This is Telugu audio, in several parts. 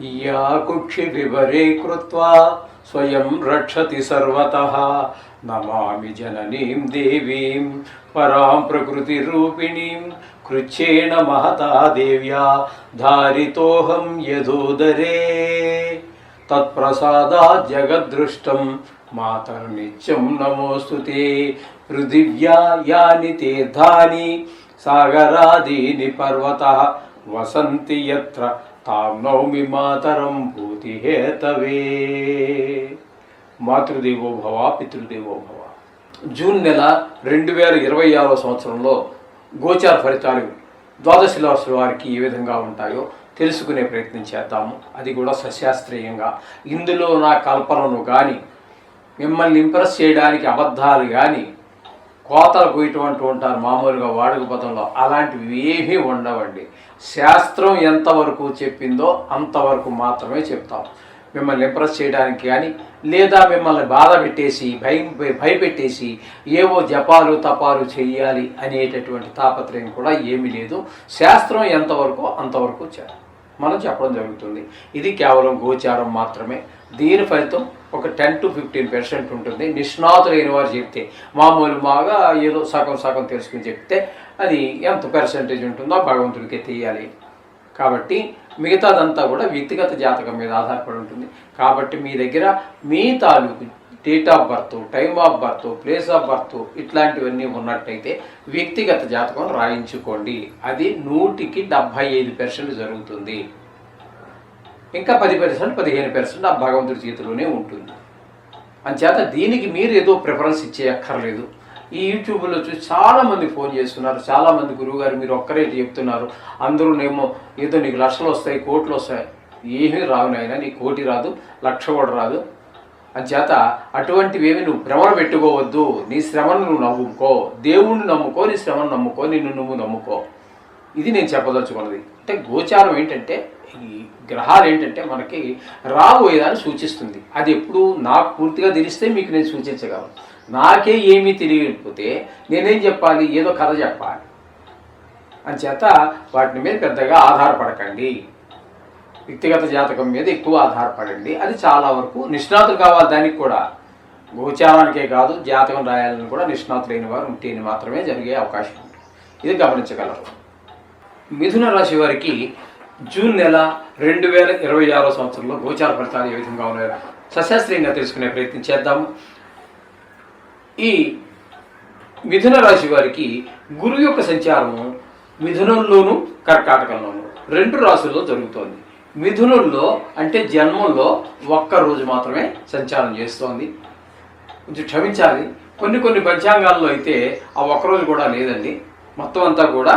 या कुक्षि विवरे कृत्वा स्वयं रक्षति सर्वतः नमामि जननीं देवीं परां प्रकृतिरूपिणीं कृच्छेन महता देव्या धारितोऽहं यदोदरे तत्प्रसादात् जगद्दृष्टं मातर्नित्यं नमोऽस्तुते पृथिव्या यानि तीर्थानि सागरादीनि पर्वतः वसन्ति यत्र तां नौमि मातरं भूतिहेतवे మాతృదేవో భవ పితృదేవో భవ. జూన్ నెల 2026 సంవత్సరంలో గోచార ఫలితాలు ద్వాదశ రాశుల వారికి ఏ విధంగా ఉంటాయో తెలుసుకునే ప్రయత్నం చేద్దాము. అది కూడా సశాస్త్రీయంగా. ఇందులో నా కల్పనను కానీ మిమ్మల్ని ఇంప్రెస్ చేయడానికి అబద్ధాలు కానీ కోతలు పోయేటువంటి ఉంటారు మామూలుగా వాడుక పదంలో, అలాంటివి ఏమీ ఉండవండి. శాస్త్రం ఎంతవరకు చెప్పిందో అంతవరకు మాత్రమే చెప్తాం. మిమ్మల్ని ఇంప్రెస్ చేయడానికి కానీ లేదా మిమ్మల్ని బాధ పెట్టేసి భయపెట్టేసి ఏవో జపాలు తపాలు చేయాలి అనేటటువంటి తాపత్రయం కూడా ఏమీ లేదు. శాస్త్రం ఎంతవరకు అంతవరకు మనం చెప్పడం జరుగుతుంది. ఇది కేవలం గోచారం మాత్రమే. దీని ఫలితం ఒక 10 to 15% ఉంటుంది. నిష్ణాతులైన వారు చెప్తే, మామూలుగా ఏదో సగం తెలుసుకుని చెప్తే అది ఎంత పర్సెంటేజ్ ఉంటుందో భగవంతుడికే తెలియాలి. కాబట్టి మిగతాదంతా కూడా వ్యక్తిగత జాతకం మీద ఆధారపడి ఉంటుంది. కాబట్టి మీ దగ్గర మీ తాలూకు date of birth, time of birth, place of birth ఇట్లాంటివన్నీ ఉన్నట్టయితే వ్యక్తిగత జాతకం రాయించుకోండి. అది 100కి 75% జరుగుతుంది. ఇంకా 10%, 15% ఆ భగవంతుడి చేతిలోనే ఉంటుంది. అంచేత దీనికి మీరు ఏదో ప్రిఫరెన్స్ ఇచ్చేయక్కర్లేదు. ఈ యూట్యూబ్లో చూసి చాలామంది ఫోన్ చేస్తున్నారు. చాలామంది గురువుగారు మీరు ఒక్కరే చెప్తున్నారు, అందరూనేమో ఏదో నీకు లక్షలు వస్తాయి, కోట్లు వస్తాయి. ఏమీ రావు నాయన, నీకు కోటి రాదు, లక్ష కూడా రాదు. అంచేత అటువంటివేమి నువ్వు భ్రమణ పెట్టుకోవద్దు. నీ శ్రమను నువ్వు నమ్ముకో, దేవుణ్ణి నమ్ముకో, నీ శ్రమను నమ్ముకో, నిన్ను నువ్వు నమ్ముకో. ఇది నేను చెప్పదలుచుకున్నది. అంటే గోచారం ఏంటంటే, ఈ గ్రహాలు ఏంటంటే మనకి రాబోయేదాన్ని సూచిస్తుంది. అది ఎప్పుడు నాకు పూర్తిగా తెలిస్తే మీకు నేను సూచించగలను. నాకే ఏమీ తెలియకపోతే నేనేం చెప్పాలి? ఏదో కథ చెప్పాలి. అంచేత వాటి మీద పెద్దగా ఆధారపడకండి. వ్యక్తిగత జాతకం మీద ఎక్కువ ఆధారపడండి. అది చాలా వరకు నిష్ణాతులు కావాలి. దానికి కూడా గోచారానికే కాదు, జాతకం రాయాలని కూడా నిష్ణాతులైన వారు ఉంటేనే మాత్రమే జరిగే అవకాశం ఉంది. ఇది గమనించగలరు. మిథున రాశి వారికి జూన్ నెల 2026 సంవత్సరంలో గోచార ఫలితాలు ఏ విధంగా ఉన్నాయో సశాస్త్రీయంగా తెలుసుకునే ప్రయత్నం చేద్దాము. ఈ మిథున రాశి వారికి గురువు యొక్క సంచారము మిథునంలోను కర్కాటకంలోను 2 రాశుల్లో జరుగుతోంది. మిథునంలో అంటే జన్మంలో ఒక్కరోజు మాత్రమే సంచారం చేస్తోంది. కొంచెం క్షమించాలి, కొన్ని పంచాంగాల్లో అయితే ఆ ఒక్కరోజు కూడా లేదండి. మొత్తం అంతా కూడా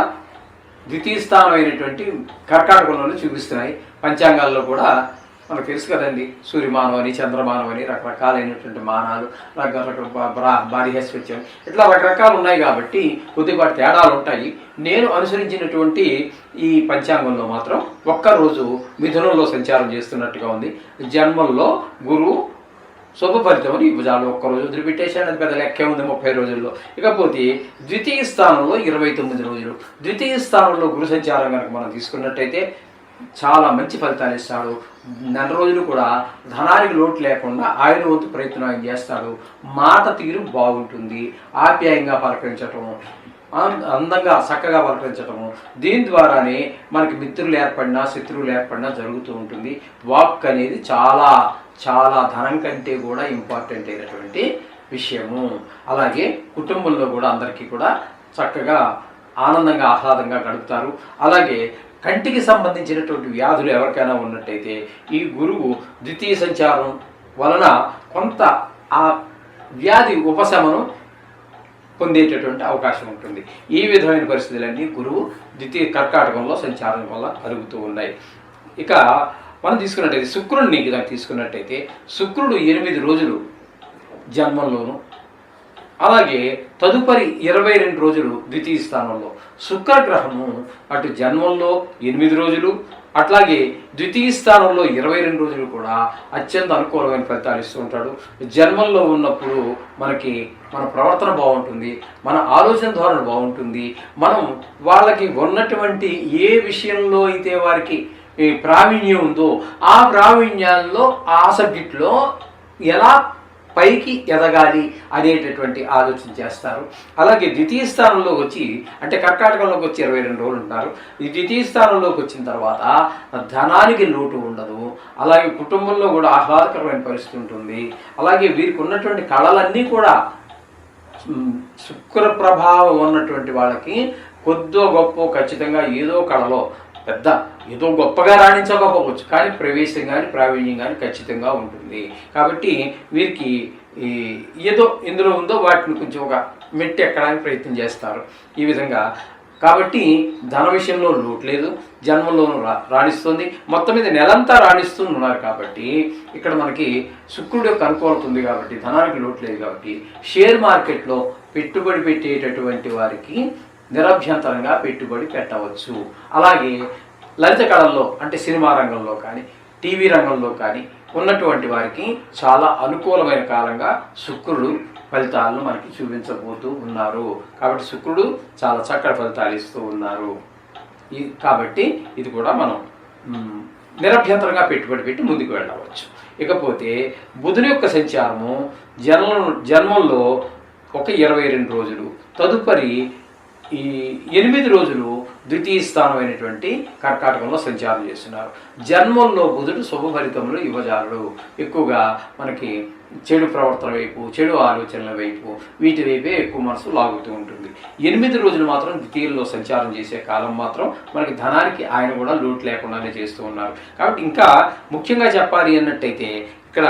ద్వితీయ స్థానం అయినటువంటి కర్కాటకంలోనే చూపిస్తున్నాయి. పంచాంగాల్లో కూడా మనకు తెలుసు కదండి, సూర్యమానం అని, చంద్రమానం అని, రకరకాలైనటువంటి మానాలు, బారిహస్పత్యం, ఇట్లా రకరకాలు ఉన్నాయి. కాబట్టి కొద్దిపాటి తేడాలు ఉంటాయి. నేను అనుసరించినటువంటి ఈ పంచాంగంలో మాత్రం ఒక్కరోజు మిథునంలో సంచారం చేస్తున్నట్టుగా ఉంది. జన్మల్లో గురువు శుభ ఫలితం అని భుజాలు ఒక్కరోజు వదిలిపెట్టేశాడు. అది పెద్ద లెక్కే ఉంది 30 రోజుల్లో. ఇకపోతే ద్వితీయ స్థానంలో 29 రోజులు. ద్వితీయ స్థానంలో గురు సంచారం కనుక మనం తీసుకున్నట్టయితే చాలా మంచి ఫలితాలు ఇస్తాడు. 4 రోజులు కూడా ధనానికి లోటు లేకుండా ఆయన వంతు ప్రయత్నం ఆయన చేస్తాడు. మాట తీరు బాగుంటుంది. ఆప్యాయంగా పలకరించటము, అందంగా చక్కగా పలకరించటము, దీని ద్వారానే మనకి మిత్రులు ఏర్పడినా శత్రువులు ఏర్పడినా జరుగుతూ ఉంటుంది. వాక్ అనేది చాలా చాలా ధనం కంటే కూడా ఇంపార్టెంట్ అయినటువంటి విషయము. అలాగే కుటుంబంలో కూడా అందరికీ కూడా చక్కగా ఆనందంగా ఆహ్లాదంగా గడుపుతారు. అలాగే కంటికి సంబంధించినటువంటి వ్యాధులు ఎవరికైనా ఉన్నట్టయితే ఈ గురువు ద్వితీయ సంచారం వలన కొంత ఆ వ్యాధి ఉపశమనం పొందేటటువంటి అవకాశం ఉంటుంది. ఈ విధమైన పరిస్థితులన్నీ గురువు ద్వితీయ కర్కాటకంలో సంచారం వల్ల కలుగుతూ ఉన్నాయి. ఇక మనం తీసుకున్నట్టయితే శుక్రుడిని తీసుకున్నట్టయితే శుక్రుడు 8 రోజులు జన్మంలోను, అలాగే తదుపరి 22 రోజులు ద్వితీయ స్థానంలో. శుక్రగ్రహము అటు జన్మంలో 8 రోజులు, అట్లాగే ద్వితీయ స్థానంలో 22 రోజులు కూడా అత్యంత అనుకూలమైన ఫలితాలు ఇస్తూ ఉంటాడు. జన్మంలో ఉన్నప్పుడు మనకి మన ప్రవర్తన బాగుంటుంది, మన ఆలోచన ధోరణి బాగుంటుంది. మనం వాళ్ళకి ఉన్నటువంటి ఏ విషయంలో అయితే వారికి ఈ ప్రావీణ్యం ఉందో ఆ ప్రావీణ్యాల్లో ఆ సబ్జెక్టులో ఎలా పైకి ఎదగాలి అనేటటువంటి ఆలోచన చేస్తారు. అలాగే ద్వితీయ స్థానంలోకి వచ్చి అంటే కర్కాటకంలోకి వచ్చి 22 రోజులు ఉంటారు. ఈ ద్వితీయ స్థానంలోకి వచ్చిన తర్వాత ధనానికి లోటు ఉండదు. అలాగే కుటుంబంలో కూడా ఆహ్లాదకరమైన పరిస్థితి ఉంటుంది. అలాగే వీరికి ఉన్నటువంటి కళలన్నీ కూడా శుక్ర ప్రభావం ఉన్నటువంటి వాళ్ళకి కొద్దో గొప్ప ఖచ్చితంగా ఏదో కళలో పెద్ద ఏదో గొప్పగా రాణించకపోవచ్చు, కానీ ప్రవేశం కానీ ప్రావీణ్యం కానీ ఖచ్చితంగా ఉంటుంది. కాబట్టి వీరికి ఏదో ఇందులో ఉందో వాటిని కొంచెం ఒక మెట్టి ఎక్కడానికి ప్రయత్నం చేస్తారు ఈ విధంగా. కాబట్టి ధన విషయంలో లోటు లేదు, జన్మంలోనూ రాణిస్తుంది. మొత్తం మీద నెలంతా రాణిస్తూ ఉన్నారు. కాబట్టి ఇక్కడ మనకి శుక్రుడు యొక్క అనుకూలత ఉంది కాబట్టి ధనానికి లోటు లేదు. కాబట్టి షేర్ మార్కెట్లో పెట్టుబడి పెట్టేటటువంటి వారికి నిరభ్యంతరంగా పెట్టుబడి పెట్టవచ్చు. అలాగే లలిత కళల్లో అంటే సినిమా రంగంలో కానీ టీవీ రంగంలో కానీ ఉన్నటువంటి వారికి చాలా అనుకూలమైన కాలంగా శుక్రుడు ఫలితాలను మనకి చూపించబోతూ ఉన్నారు. కాబట్టి శుక్రుడు చాలా చక్కటి ఫలితాలు ఇస్తూ ఉన్నారు. కాబట్టి ఇది కూడా మనం నిరభ్యంతరంగా పెట్టుబడి పెట్టి ముందుకు వెళ్ళవచ్చు. ఇకపోతే బుధుని యొక్క సంచారము జన్మంలో ఒక 22 రోజులు, తదుపరి ఈ 8 రోజులు ద్వితీయ స్థానమైనటువంటి కర్కాటకంలో సంచారం చేస్తున్నారు. జన్మంలో బుధుడు శుభ ఫలితములు ఇవ్వజాలడు. ఎక్కువగా మనకి చెడు ప్రవర్తన వైపు, చెడు ఆలోచనల వైపు, వీటి వైపే ఎక్కువ మనసు లాగుతూ ఉంటుంది. 8 రోజులు మాత్రం ద్వితీయంలో సంచారం చేసే కాలం మాత్రం మనకి ధనానికి ఆయన కూడా లోటు లేకుండానే చేస్తూ ఉన్నారు. కాబట్టి ఇంకా ముఖ్యంగా చెప్పాలి అన్నట్టయితే ఇక్కడ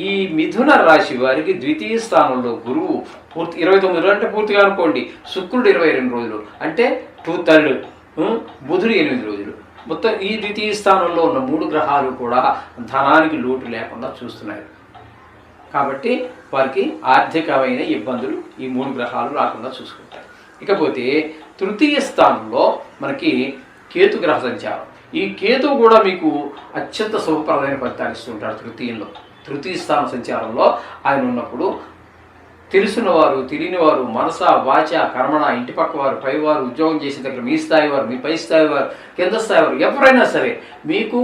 ఈ మిథున రాశి వారికి ద్వితీయ స్థానంలో గురువు పూర్తి 29 రోజులు అంటే పూర్తిగా అనుకోండి, శుక్రుడు 22 రోజులు అంటే 2/3, బుధుడు 8 రోజులు. మొత్తం ఈ ద్వితీయ స్థానంలో ఉన్న 3 గ్రహాలు కూడా ధనానికి లోటు లేకుండా చూస్తున్నాయి. కాబట్టి వారికి ఆర్థికమైన ఇబ్బందులు ఈ 3 గ్రహాలు రాకుండా చూసుకుంటారు. ఇకపోతే తృతీయ స్థానంలో మనకి కేతు గ్రహ సంచారం. ఈ కేతువు కూడా మీకు అత్యంత శుభప్రదమైన ఫలితాలు ఇస్తుంటాడు. తృతీయ స్థాన సంచారంలో ఆయన ఉన్నప్పుడు తెలిసిన వారు తెలియని వారు మనస వాచ కర్మణ, ఇంటి పక్క వారు, పైవారు, ఉద్యోగం చేసే దగ్గర మీ స్థాయి వారు, మీ పై స్థాయి వారు, కింద స్థాయి వారు, ఎవరైనా సరే మీకు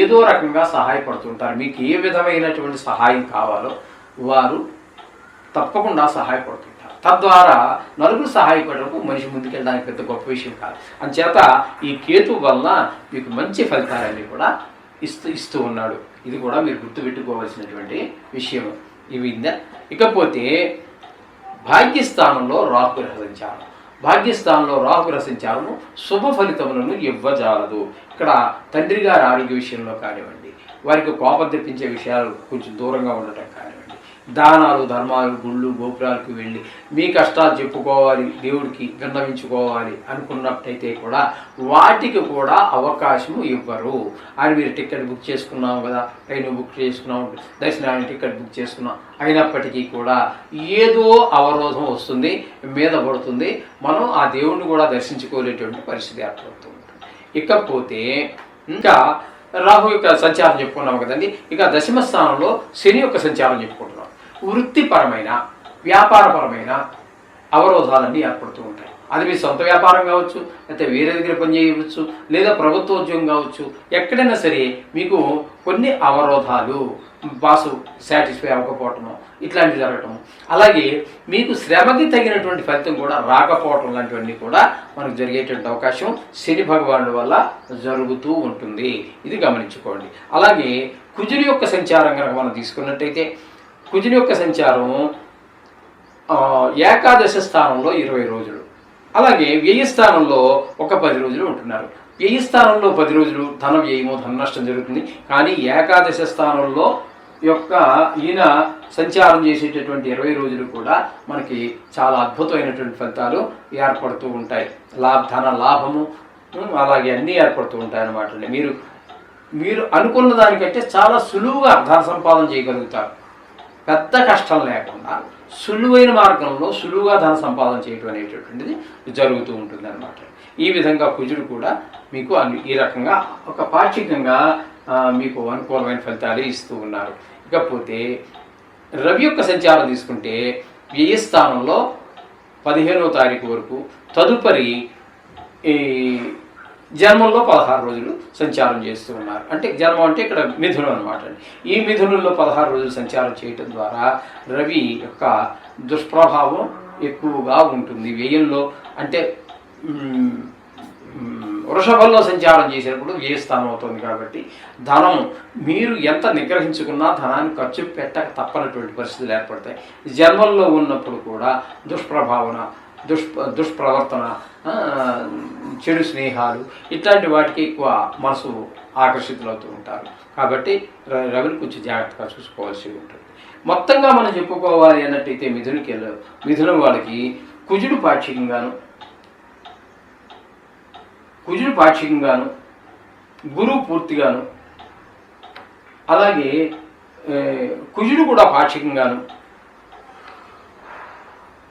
ఏదో రకంగా సహాయపడుతుంటారు. మీకు ఏ విధమైనటువంటి సహాయం కావాలో వారు తప్పకుండా సహాయపడుతుంటారు. తద్వారా నలుగురు సహాయపడటం మనిషి ముందుకెళ్ళడానికి పెద్ద గొప్ప విషయం కాదు. అందుచేత ఈ కేతు వలన మీకు మంచి ఫలితాలన్నీ కూడా ఇస్తూ ఉన్నాడు. ఇది కూడా మీరు గుర్తుపెట్టుకోవాల్సినటువంటి విషయం. ఇకపోతే భాగ్యస్థానంలో రాహుగ్రహ సంచారం. భాగ్యస్థానంలో రాహుగ్రహ సంచారము శుభ ఫలితములను ఇవ్వజాలదు. ఇక్కడ తండ్రి గారి ఆరోగ్య విషయంలో కానివ్వండి, వారికి కోపం తెప్పించే విషయాలు కొంచెం దూరంగా ఉండటం కానివ్వండి, దానాలు ధర్మాలు గుళ్ళు గోపురాలకు వెళ్ళి మీ కష్టాలు చెప్పుకోవాలి, దేవుడికి విన్నవించుకోవాలి అనుకున్నట్టయితే కూడా వాటికి కూడా అవకాశము ఇవ్వరు. అని మీరు టికెట్ బుక్ చేసుకున్నాం కదా, ట్రైన్ బుక్ చేసుకున్నాం, దర్శనానికి టికెట్ బుక్ చేసుకున్నాం, అయినప్పటికీ కూడా ఏదో అవరోధం వస్తుంది, మీద పడుతుంది. మనం ఆ దేవుడిని కూడా దర్శించుకోలేటువంటి పరిస్థితి ఏర్పడుతూ ఉంటుంది. ఇకపోతే ఇంకా రాహు యొక్క సంచారం చెప్పుకున్నాం కదండి. ఇక దశమ స్థానంలో శని యొక్క సంచారం చెప్పుకుంటున్నాం. వృత్తిపరమైన వ్యాపారపరమైన అవరోధాలన్నీ ఏర్పడుతూ ఉంటాయి. అది మీ సొంత వ్యాపారం కావచ్చు, లేకపోతే వేరే దగ్గర పని చేయవచ్చు, లేదా ప్రభుత్వ ఉద్యోగం కావచ్చు. ఎక్కడైనా సరే మీకు కొన్ని అవరోధాలు, బాసు సాటిస్ఫై అవ్వకపోవటము ఇట్లాంటివి జరగటము, అలాగే మీకు శ్రమకి తగినటువంటి ఫలితం కూడా రాకపోవటం లాంటివన్నీ కూడా మనకు జరిగేటువంటి అవకాశం శని భగవానుడి వల్ల జరుగుతూ ఉంటుంది. ఇది గమనించుకోండి. అలాగే కుజుని యొక్క సంచారం కనుక మనం తీసుకున్నట్టయితే కుజుని యొక్క సంచారం ఏకాదశ స్థానంలో 20 రోజులు, అలాగే వ్యయ స్థానంలో ఒక 10 రోజులు ఉంటున్నారు. వ్యయ స్థానంలో 10 రోజులు ధన వ్యయము, ధన నష్టం జరుగుతుంది. కానీ ఏకాదశ స్థానంలో యొక్క ఈయన సంచారం చేసేటటువంటి 20 రోజులు కూడా మనకి చాలా అద్భుతమైనటువంటి ఫలితాలు ఏర్పడుతూ ఉంటాయి. ధన లాభము అలాగే అన్నీ ఏర్పడుతూ ఉంటాయి అన్నమాట. మీరు అనుకున్న దానికంటే చాలా సులువుగా ధన సంపాదన చేయగలుగుతారు. పెద్ద కష్టం లేకుండా సులువైన మార్గంలో సులువుగా ధన సంపాదన చేయడం అనేటటువంటిది జరుగుతూ ఉంటుంది అన్నమాట. ఈ విధంగా కుజుడు కూడా మీకు ఈ రకంగా ఒక పాక్షికంగా మీకు అనుకూలమైన ఫలితాలు ఇస్తూ ఉన్నారు. ఇకపోతే రవి యొక్క సంచారం తీసుకుంటే వ్యయ స్థానంలో 15వ తారీఖు వరకు, తదుపరి ఈ జన్మంలో 16 రోజులు సంచారం చేస్తూ ఉన్నారు. అంటే జన్మం అంటే ఇక్కడ మిథునం అనమాట. ఈ మిథునంలో 16 రోజులు సంచారం చేయటం ద్వారా రవి యొక్క దుష్ప్రభావం ఎక్కువగా ఉంటుంది. వ్యయంలో అంటే వృషభంలో సంచారం చేసినప్పుడు వ్యయ స్థానం అవుతుంది కాబట్టి ధనం మీరు ఎంత నిగ్రహించుకున్నా ధనాన్ని ఖర్చు పెట్టక తప్పనటువంటి పరిస్థితులు ఏర్పడతాయి. జన్మల్లో ఉన్నప్పుడు కూడా దుష్ప్రభావన, దుష్ప్రవర్తన, చెడు స్నేహాలు ఇట్లాంటి వాటికి ఎక్కువ మనసు ఆకర్షితులవుతూ ఉంటారు. కాబట్టి రవిని కొంచెం జాగ్రత్తగా చూసుకోవాల్సి ఉంటుంది. మొత్తంగా మనం చెప్పుకోవాలి అన్నట్టయితే మిథునం వాళ్ళకి కుజుడు పాక్షికంగాను, గురువు పూర్తిగాను, అలాగే కుజుడు కూడా పాక్షికంగాను,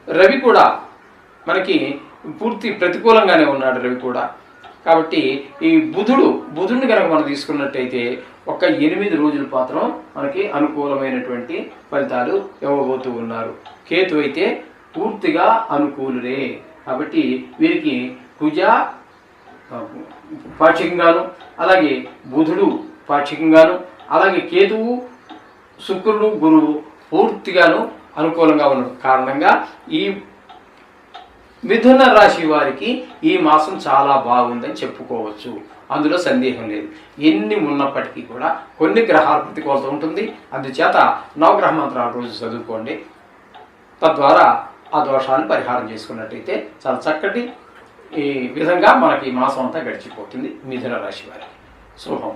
రవి కూడా మనకి పూర్తి ప్రతికూలంగానే ఉన్నాడు రవి కూడా. కాబట్టి ఈ బుధుడిని కనుక మనం తీసుకున్నట్టయితే ఒక 8 రోజుల మాత్రం మనకి అనుకూలమైనటువంటి ఫలితాలు ఇవ్వబోతూ ఉన్నారు. కేతు అయితే పూర్తిగా అనుకూలులే. కాబట్టి వీరికి కుజ పాక్షికంగాను, అలాగే బుధుడు పాక్షికంగాను, అలాగే కేతువు, శుక్రుడు, గురువు పూర్తిగాను అనుకూలంగా ఉన్న కారణంగా ఈ మిథున రాశి వారికి ఈ మాసం చాలా బాగుందని చెప్పుకోవచ్చు. అందులో సందేహం లేదు. ఎన్ని ఉన్నప్పటికీ కూడా కొన్ని గ్రహాల ప్రతికూలత ఉంటుంది. అందుచేత నవగ్రహ మంత్రాలు రోజు చదువుకోండి. తద్వారా ఆ దోషాలను పరిహారం చేసుకున్నట్టయితే చాలా చక్కటి ఈ విధంగా మనకి ఈ మాసం అంతా గడిచిపోతుంది మిథున రాశి వారికి. శుభం.